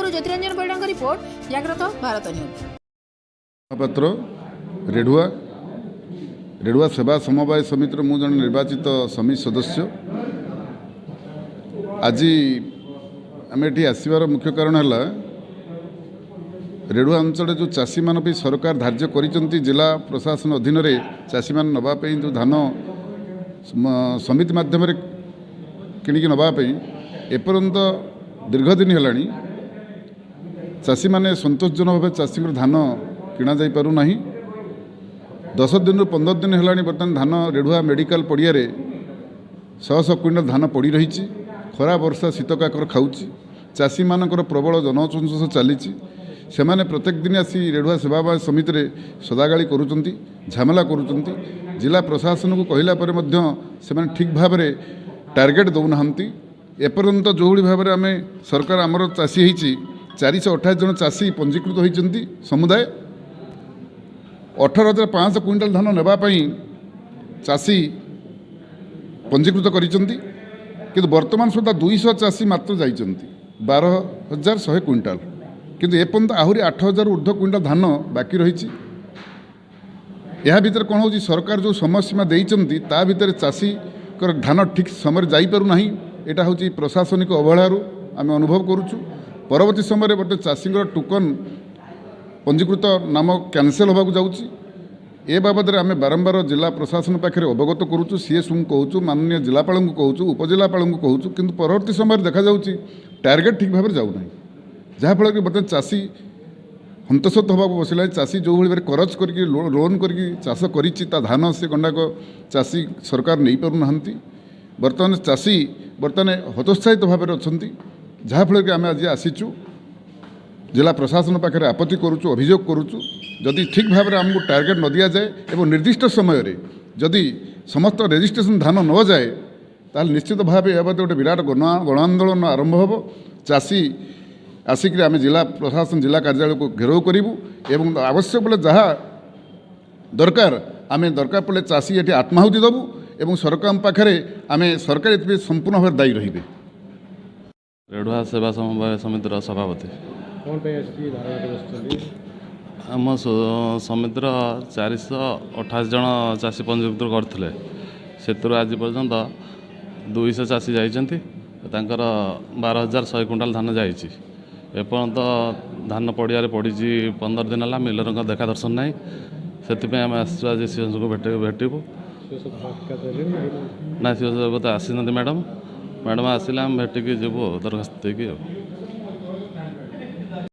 भोलगोरु ज्योतिरंजन बैठक रिपोर्ट जाग्रत भारत न्यूज। पात्र रेढ़ुआ रेढ़ुआ सेवा समवाय समितिर मु जन निर्वाचित समिति सदस्य। आज आम ये आसबार मुख्य कारण है रेढ़ुआ अंचल जो चाषी मान सरकार धार्य कर जिला प्रशासन अधीन चाषी मान नापी जो धान समिति मध्यम किणिकी नापी एपर्यंत दीर्घ दिन है चाषी मैंने संतोषजनक भाव चाषी धान किणा जा पारना 10 दिन 15 दिन है बर्तमान धान रेढ़ुआ मेडिकल पड़िया 100 क्विंटल धान पड़ी रही खरा वर्षा शीत काकर खाऊँच चाषी मानकर प्रबल जनसंसर्श चली से माने प्रत्येक दिन आसी रेढ़ुआ सेवा समिति रे सदागाली करुचंती झमेला करुचंती जिला प्रशासन को कहला पर मध्य से माने ठीक भाव में टार्गेट दौना एपर्यंत जो भाव में आम सरकार आमर चाषी होती 428 जन चाषी पंजीकृत होती समुदाय 18,500 क्विंटल धान नापी चाषी पंजीकृत करिसेंती किंतु वर्तमान सुधा 200 चाषी मात्र जाइछंती 12,100 क्विंटल किंतु एपर्यंत आहरी 8,000 ऊर्ध्व क्विंटल धान बाकी रही। यह भितर कौन हो सरकार जो समय सीमा देइछंती ता भितर चाषी धान ठीक समय जाइपारना यहाँ हूँ प्रशासनिक अवहेलारू आम अनुभव करुचु। परवर्ती समय बर्तमान चाषी टोकन पंजीकृत नाम कैंसल होगा जाऊँगी ए बाबद आम बारंबार जिला प्रशासन पाखे अवगत करुचु सीएस को कहूँ माननीय जिलापाल को कहूँ उपजिलापाल को कहूँ किंतु परवर्ती समय देखा जाऊँगी टार्गेट ठीक भाव जाऊना जहाँफल कि बर्तमान चाषी हंतसत होगा बसला चाषी जो भाई करज कर लोन कर चाष कर धान से गंडाक चाषी सरकार नहीं पारना बर्तमान चाषी बर्तमान हतोत्साहित भाव में अच्छा जहाँफल कि आम आज आसीचु जिला प्रशासन पाखे आपत्ति करुचु अभियोग करुचु जदि ठीक भाव में आमको टार्गेट न दि जाए और निर्दिष्ट समय जदि समस्त रेजिस्ट्रेशन धान न जाए ताल निश्चित भाव यह गोटे विराट गण आंदोलन आरंभ हो चाषी आसिक आम जिला प्रशासन जिला कार्यालय को घेराव करूँ एवं आवश्यक बोले जहाँ दरकार आम दरकार पड़े चाषी ये आत्माहुति देवु एवं सरकार पाखे आम सरकार ये संपूर्ण भाव दायी रही। रेढ़ुआ सेवा समवाय समितिर सभापति आम समितिर 428 जन चाषी पंजीकृत करते से आज पर्यंत 200 चाषी जाइछंती 12,100 क्विंटाल धान जाइए एपर्यंत धान पड़िया पड़ी 15 दिन है मिलर देखा दर्शन ना से आम आसु आज सीएस को भेटू ना सीएस तो आसी ना मैडम मैडम आसिले आम भेटिकी जीवु दरखास्त देकी।